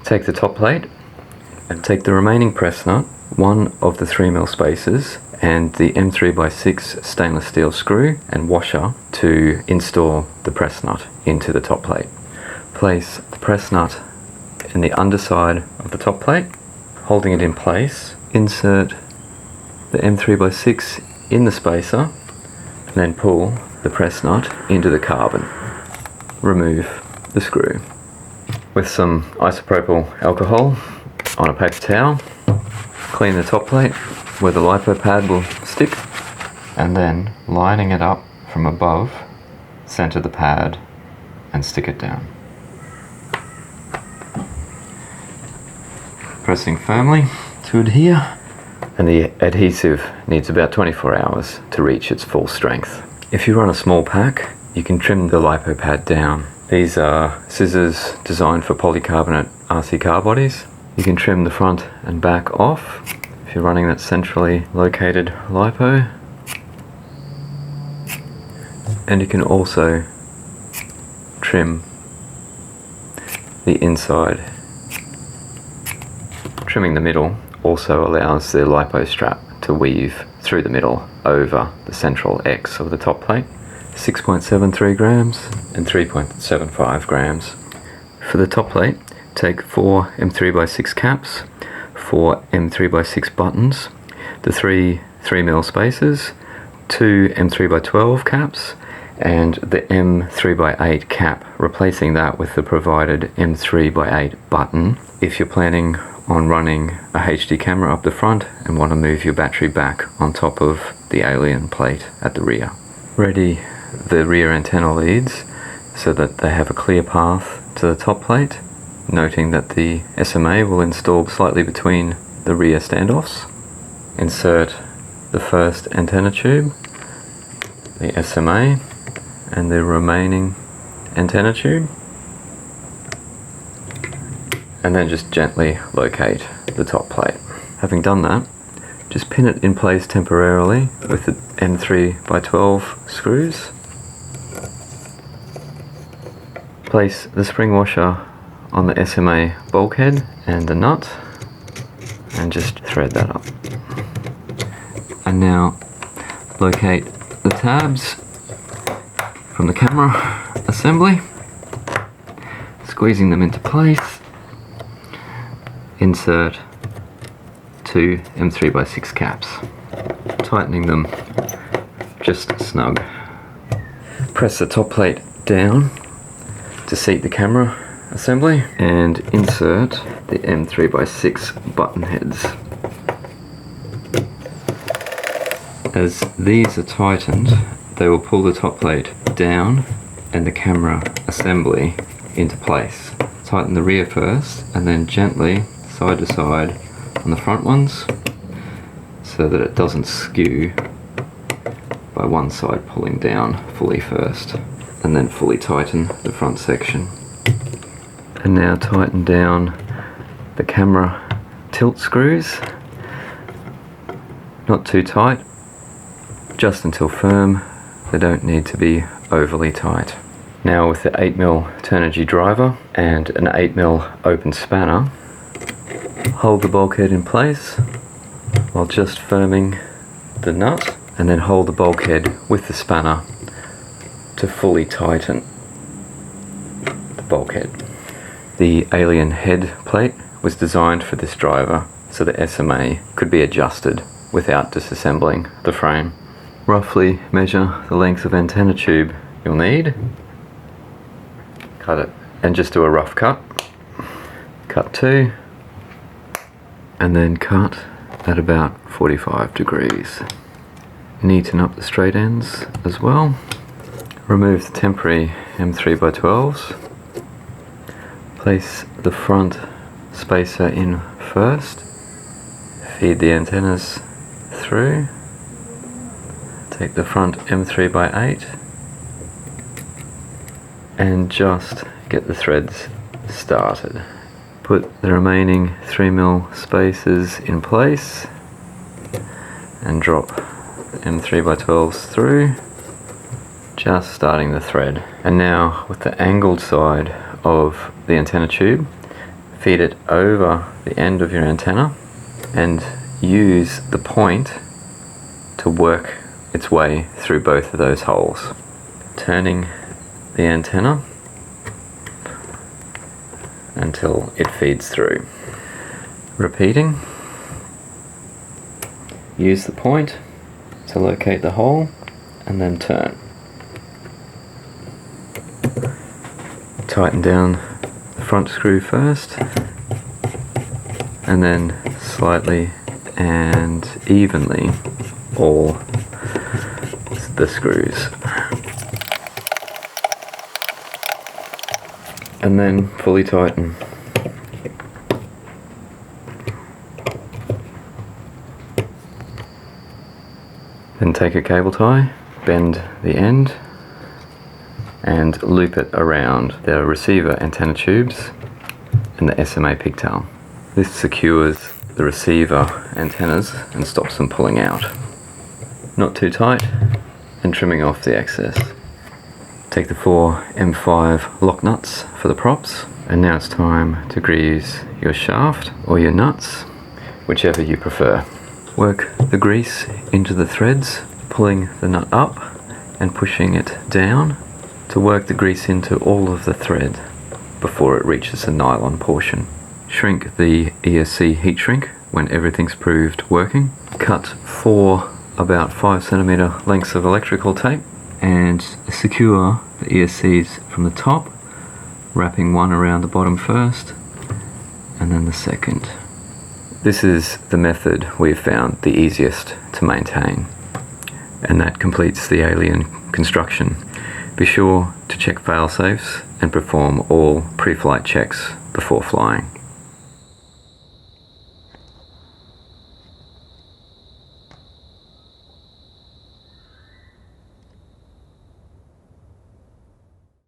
Take the top plate and take the remaining press nut, one of the 3mm spaces, and the M3x6 stainless steel screw and washer to install the press nut into the top plate. Place the press nut in the underside of the top plate, holding it in place. Insert the M3x6 in the spacer, and then pull the press nut into the carbon. Remove the screw. With some isopropyl alcohol on a paper towel, clean the top plate where the lipo pad will stick, and then lining it up from above, center the pad and stick it down. Pressing firmly to adhere, and the adhesive needs about 24 hours to reach its full strength. If you run a small pack, you can trim the lipo pad down. These are scissors designed for polycarbonate RC car bodies. You can trim the front and back off if you're running that centrally located lipo. And you can also trim the inside. Trimming the middle also allows the lipo strap to weave through the middle over the central X of the top plate. 6.73 grams and 3.75 grams. For the top plate, take 4 M3x6 caps, 4 M3x6 buttons, the 3mm spacers, 2 M3x12 caps, and the M3x8 cap, replacing that with the provided M3x8 button if you're planning on running a HD camera up the front and want to move your battery back on top of the Alien plate at the rear. Ready the rear antenna leads so that they have a clear path to the top plate, noting that the SMA will install slightly between the rear standoffs. Insert the first antenna tube, the SMA, and the remaining antenna tube, and then just gently locate the top plate. Having done that, just pin it in place temporarily with the M3x12 screws. Place the spring washer on the SMA bulkhead and the nut, and just thread that up. And now locate the tabs from the camera assembly, squeezing them into place. Insert 2 M3x6 caps, tightening them just snug. Press the top plate down to seat the camera assembly and insert the M3x6 button heads. As these are tightened, they will pull the top plate down and the camera assembly into place. Tighten the rear first and then gently side to side on the front ones so that it doesn't skew by one side pulling down fully first, and then fully tighten the front section. And now tighten down the camera tilt screws, not too tight, just until firm. They don't need to be overly tight. Now with the 8mm Turnigy driver and an 8mm open spanner, hold the bulkhead in place while just firming the nut, and then hold the bulkhead with the spanner to fully tighten the bulkhead. The Alien head plate was designed for this driver so the SMA could be adjusted without disassembling the frame. Roughly measure the length of antenna tube you'll need, cut it, and just do a rough cut. Cut 2, and then cut at about 45 degrees. Neaten up the straight ends as well. Remove the temporary M3x12s. Place the front spacer in first. Feed the antennas through. Take the front M3x8 and just get the threads started. Put the remaining 3mm spacers in place and drop the M3x12s through, just starting the thread. And now with the angled side of the antenna tube, feed it over the end of your antenna and use the point to work its way through both of those holes. Turning the antenna until it feeds through. Repeating. Use the point to locate the hole and then turn. Tighten down the front screw first and then slightly and evenly all the screws. And then fully tighten. Then take a cable tie, bend the end and loop it around the receiver antenna tubes and the SMA pigtail. This secures the receiver antennas and stops them pulling out. Not too tight, and trimming off the excess. Take the 4 M5 lock nuts for the props, and now it's time to grease your shaft or your nuts, whichever you prefer. Work the grease into the threads, pulling the nut up and pushing it down to work the grease into all of the thread before it reaches the nylon portion. Shrink the ESC heat shrink when everything's proved working. Cut 4 about 5 centimeter lengths of electrical tape and secure the ESCs from the top, wrapping one around the bottom first and then the second. This is the method we've found the easiest to maintain, and that completes the Alien construction. Be sure to check fail-safes and perform all pre-flight checks before flying.